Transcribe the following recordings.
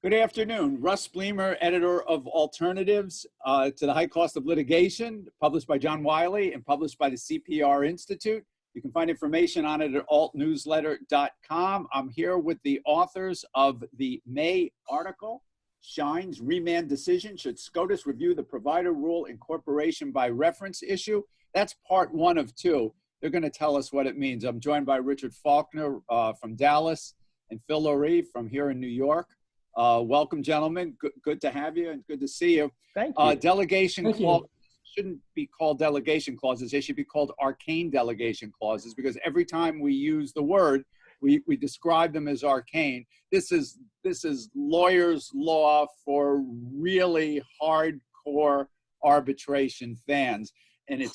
Good afternoon. Russ Bleemer, editor of Alternatives to the High Cost of Litigation, published by John Wiley and published by the CPR Institute. You can find information on it at altnewsletter.com. I'm here with the authors of the May article, Shine's Remand Decision, Should SCOTUS Review the Provider Rule Incorporation by Reference Issue? That's part one of two. They're going to tell us what it means. I'm joined by Richard Faulkner from Dallas and Phil Loree from here in New York. Welcome, gentlemen. Good to have you and good to see you. Thank you. Delegation clauses shouldn't be called delegation clauses. They should be called arcane delegation clauses, because every time we use the word, we describe them as arcane. This is lawyers' law for really hardcore arbitration fans, and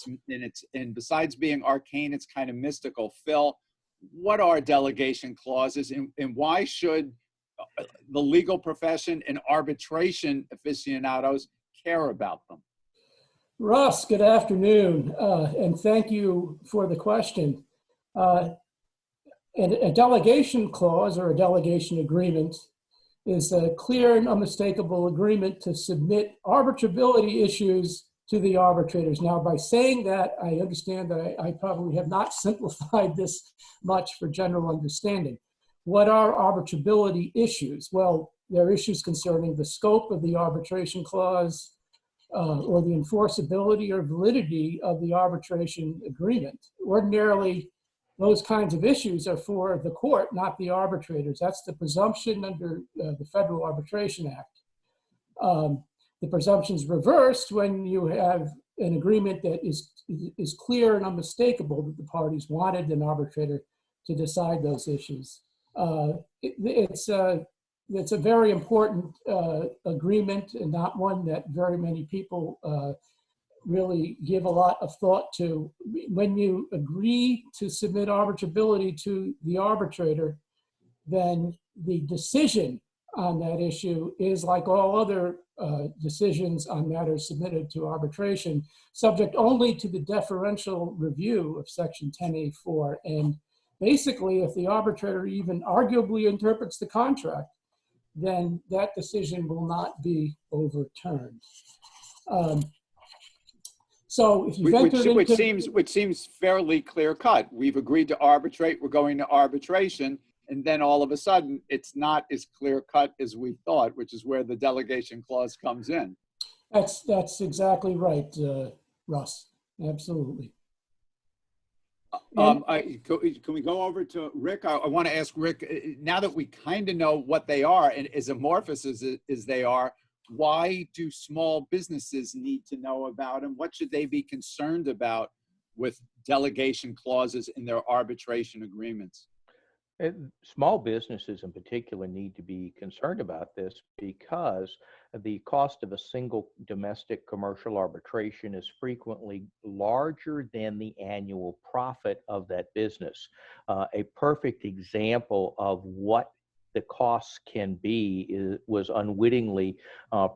besides being arcane, it's kind of mystical. Phil, what are delegation clauses, and why should the legal profession and arbitration aficionados care about them? Russ, good afternoon, and thank you for the question. A delegation clause or a delegation agreement is a clear and unmistakable agreement to submit arbitrability issues to the arbitrators. Now, by saying that, I understand that I probably have not simplified this much for general understanding. What are arbitrability issues? Well, they're issues concerning the scope of the arbitration clause or the enforceability or validity of the arbitration agreement. Ordinarily, those kinds of issues are for the court, not the arbitrators. That's the presumption under the Federal Arbitration Act. The presumption is reversed when you have an agreement that is clear and unmistakable that the parties wanted an arbitrator to decide those issues. It's a very important agreement, and not one that very many people really give a lot of thought to. When you agree to submit arbitrability to the arbitrator, then the decision on that issue is, like all other decisions on matters submitted to arbitration, subject only to the deferential review of Section 10A4. And basically, if the arbitrator even arguably interprets the contract, then that decision will not be overturned. So if you've entered into... Which seems fairly clear cut. We've agreed to arbitrate, we're going to arbitration, and then all of a sudden it's not as clear cut as we thought, which is where the delegation clause comes in. That's exactly right, Russ. Absolutely. Can we go over to Rick? I want to ask Rick, now that we kind of know what they are, and as amorphous as they are, why do small businesses need to know about them? What should they be concerned about with delegation clauses in their arbitration agreements? Small businesses in particular need to be concerned about this because the cost of a single domestic commercial arbitration is frequently larger than the annual profit of that business. A perfect example of what the costs can be was unwittingly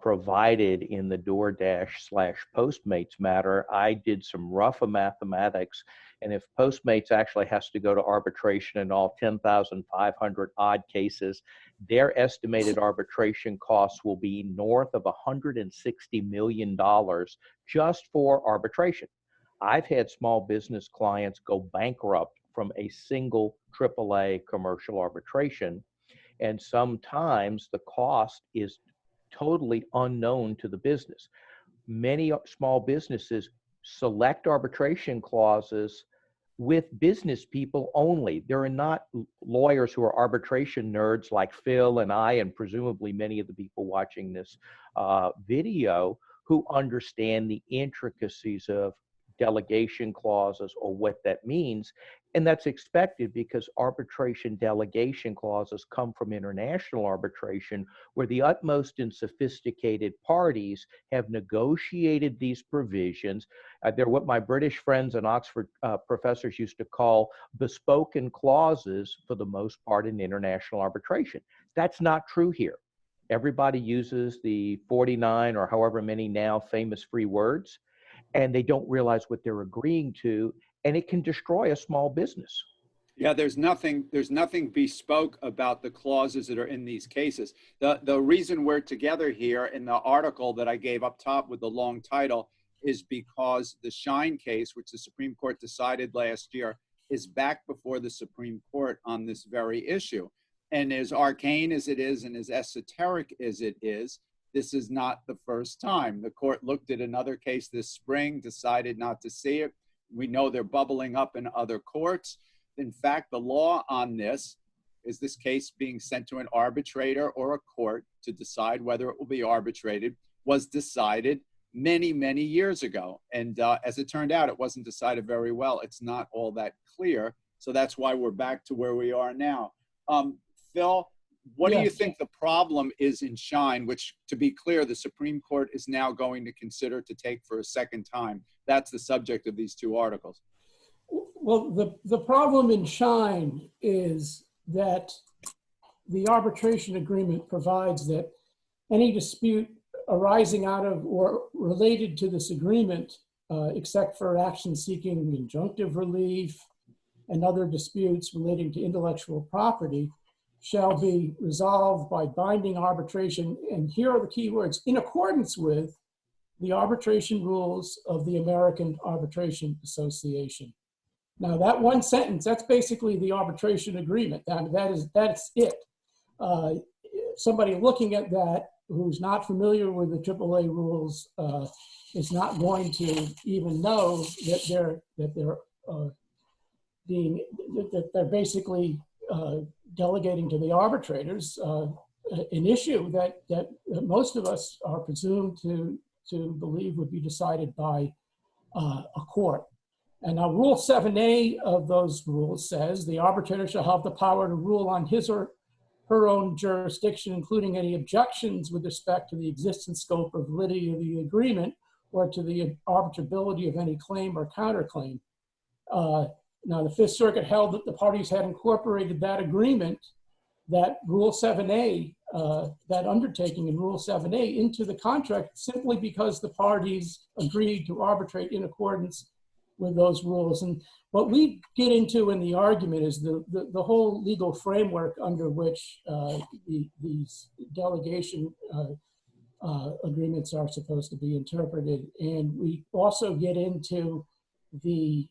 provided in the DoorDash/Postmates matter. I did some rough mathematics, and if Postmates actually has to go to arbitration in all 10,500 odd cases, their estimated arbitration costs will be north of $160 million just for arbitration. I've had small business clients go bankrupt from a single AAA commercial arbitration, and sometimes the cost is totally unknown to the business. Many small businesses select arbitration clauses with business people only. There are not lawyers who are arbitration nerds like Phil and I, and presumably many of the people watching this video, who understand the intricacies of delegation clauses or what that means. And that's expected because arbitration delegation clauses come from international arbitration, where the utmost and sophisticated parties have negotiated these provisions. They're what my British friends and Oxford professors used to call bespoken clauses, for the most part, in international arbitration. That's not true here. Everybody uses the 49 or however many now famous free words, and they don't realize what they're agreeing to, and it can destroy a small business. Yeah, there's nothing bespoke about the clauses that are in these cases. The reason we're together here in the article that I gave up top with the long title is because the Shine case, which the Supreme Court decided last year, is back before the Supreme Court on this very issue. And as arcane as it is and as esoteric as it is, this is not the first time. The court looked at another case this spring, decided not to see it. We know they're bubbling up in other courts. In fact, the law on this is this case being sent to an arbitrator or a court to decide whether it will be arbitrated was decided many, many years ago. And as it turned out, it wasn't decided very well. It's not all that clear. So that's why we're back to where we are now. Phil, what do you think the problem is in Shine, which, to be clear, the Supreme Court is now going to consider to take for a second time? That's the subject of these two articles. Well, the problem in Shine is that the arbitration agreement provides that any dispute arising out of or related to this agreement, except for actions seeking injunctive relief and other disputes relating to intellectual property, shall be resolved by binding arbitration. And here are the key words: in accordance with the arbitration rules of the American Arbitration Association. Now, that one sentence, that's basically the arbitration agreement. That's it. Somebody looking at that who's not familiar with the AAA rules is not going to even know that they're basically delegating to the arbitrators an issue that most of us are presumed to believe would be decided by a court. And now Rule 7A of those rules says the arbitrator shall have the power to rule on his or her own jurisdiction, including any objections with respect to the existence, scope, or validity of the agreement, or to the arbitrability of any claim or counterclaim. Now, the Fifth Circuit held that the parties had incorporated that agreement, that Rule 7A, that undertaking in Rule 7A, into the contract simply because the parties agreed to arbitrate in accordance with those rules. And what we get into in the argument is the whole legal framework under which these delegation agreements are supposed to be interpreted. And we also get into the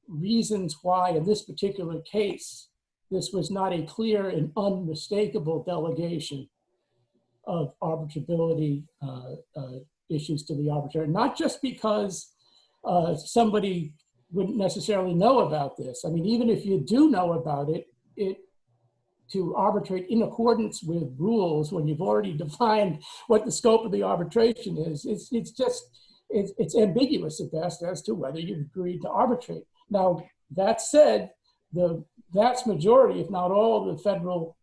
reasons why, in this particular case, this was not a clear and unmistakable delegation of arbitrability issues to the arbitrator, not just because somebody wouldn't necessarily know about this. I mean, even if you do know about it, to arbitrate in accordance with rules when you've already defined what the scope of the arbitration is, it's ambiguous at best as to whether you've agreed to arbitrate. Now, that said, the vast majority, if not all, of the federal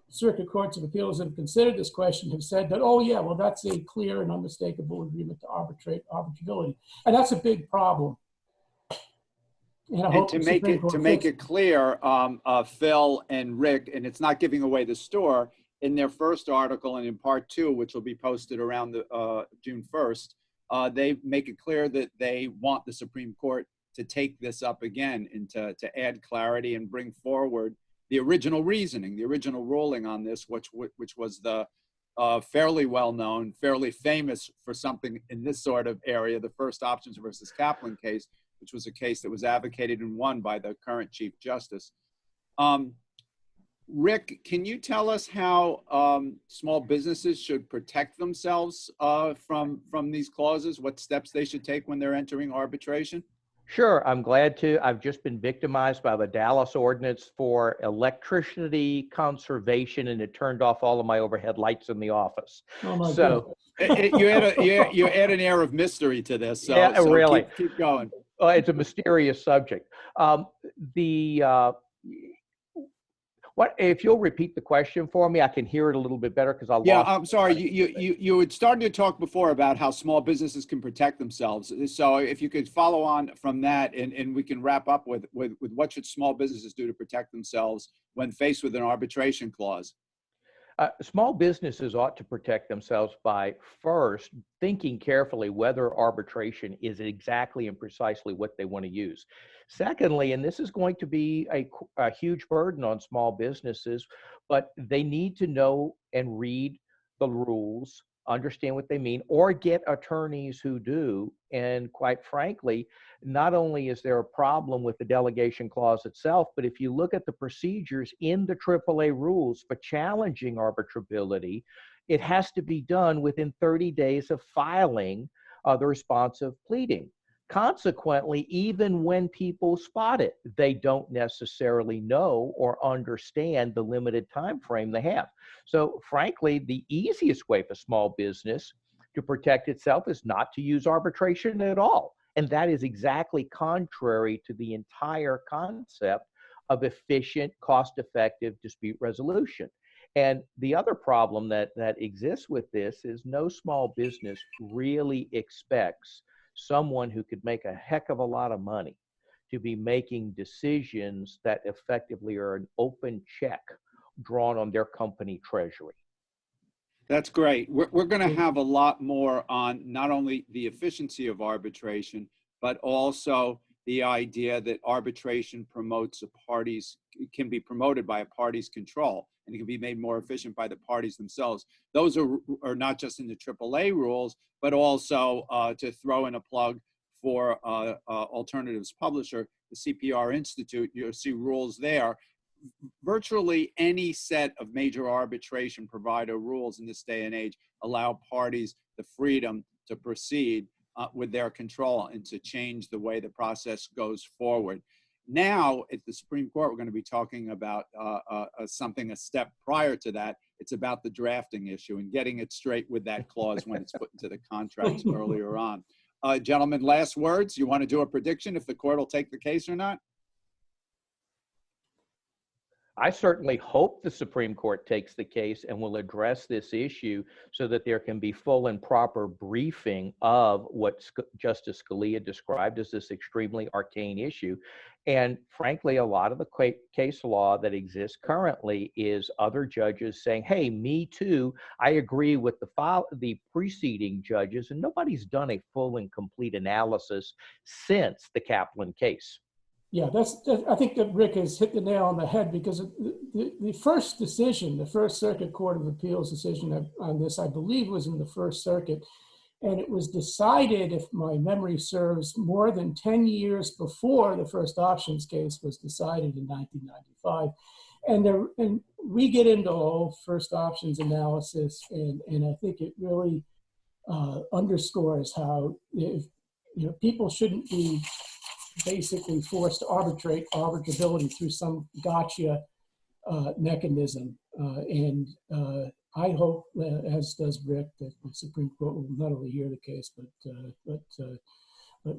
circuit courts of appeals have considered this question, have said that, oh yeah, well, that's a clear and unmistakable agreement to arbitrate arbitrability. And that's a big problem. And I hope to make it clear, Phil and Rick, and it's not giving away the store, in their first article and in part 2, which will be posted around the June 1st, they make it clear that they want the Supreme Court to take this up again and to add clarity and bring forward the original reasoning, the original ruling on this, which was the fairly well-known, fairly famous for something in this sort of area, the First Options versus Kaplan case, which was a case that was advocated and won by the current Chief Justice. Rick, can you tell us how small businesses should protect themselves from these clauses, what steps they should take when they're entering arbitration? Sure, I'm glad to. I've just been victimized by the Dallas ordinance for electricity conservation, and it turned off all of my overhead lights in the office. Oh my So you add an air of mystery to this. So, yeah, so really. Keep going. It's a mysterious subject. What if you'll repeat the question for me? I can hear it a little bit better because I lost. Yeah, I'm sorry. You had started to talk before about how small businesses can protect themselves. So if you could follow on from that, and we can wrap up with what should small businesses do to protect themselves when faced with an arbitration clause? Small businesses ought to protect themselves by first thinking carefully whether arbitration is exactly and precisely what they want to use. Secondly, and this is going to be a huge burden on small businesses, but they need to know and read the rules, understand what they mean, or get attorneys who do. And quite frankly, not only is there a problem with the delegation clause itself, but if you look at the procedures in the AAA rules for challenging arbitrability, it has to be done within 30 days of filing the responsive pleading. Consequently, even when people spot it, they don't necessarily know or understand the limited time frame they have. So frankly, the easiest way for small business to protect itself is not to use arbitration at all. And that is exactly contrary to the entire concept of efficient, cost-effective dispute resolution. And the other problem that exists with this is no small business really expects someone who could make a heck of a lot of money to be making decisions that effectively are an open check drawn on their company treasury. That's great. We're going to have a lot more on not only the efficiency of arbitration, but also the idea that arbitration promotes a party's, can be promoted by a party's control, and it can be made more efficient by the parties themselves. Those are not just in the AAA rules, but also to throw in a plug for Alternatives Publisher, the CPR Institute. You'll see rules there. Virtually any set of major arbitration provider rules in this day and age allow parties the freedom to proceed with their control and to change the way the process goes forward. Now, at the Supreme Court, we're going to be talking about something a step prior to that. It's about the drafting issue and getting it straight with that clause when it's put into the contracts earlier on. Gentlemen, last words. You want to do a prediction if the court will take the case or not? I certainly hope the Supreme Court takes the case and will address this issue so that there can be full and proper briefing of what Justice Scalia described as this extremely arcane issue. And frankly, a lot of the case law that exists currently is other judges saying, hey, me too, I agree with the preceding judges, and nobody's done a full and complete analysis since the Kaplan case. Yeah, I think that Rick has hit the nail on the head, because the first decision, the First Circuit Court of Appeals decision on this, I believe, was in the First Circuit. And it was decided, if my memory serves, more than 10 years before the first options case was decided in 1995. And we get into all first options analysis, and I think it really underscores how people shouldn't be basically forced to arbitrate arbitrability through some gotcha mechanism. I hope, as does Rick, that the Supreme Court will not only hear the case, but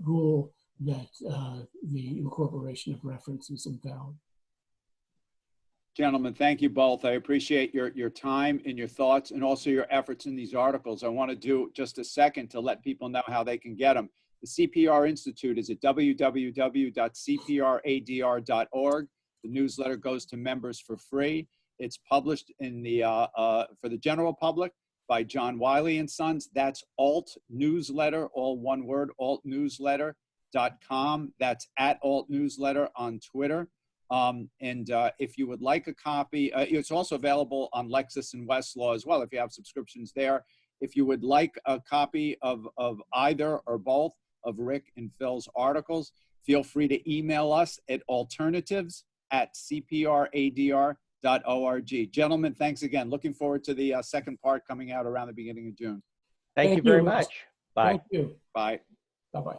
rule that the incorporation of reference is invalid. Gentlemen, thank you both. I appreciate your time and your thoughts, and also your efforts in these articles. I want to do just a second to let people know how they can get them. The CPR Institute is at www.cpradr.org. The newsletter goes to members for free. It's published in the for the general public by John Wiley and Sons. That's Alt Newsletter, all one word, altnewsletter.com. That's at Alt Newsletter on Twitter. If you would like a copy, it's also available on Lexis and Westlaw as well, if you have subscriptions there. If you would like a copy of either or both of Rick and Phil's articles, feel free to email us at alternatives@cpradr.org. Gentlemen, thanks again. Looking forward to the second part coming out around the beginning of June. Thank you very much. Bye. Thank you. Bye. Bye-bye.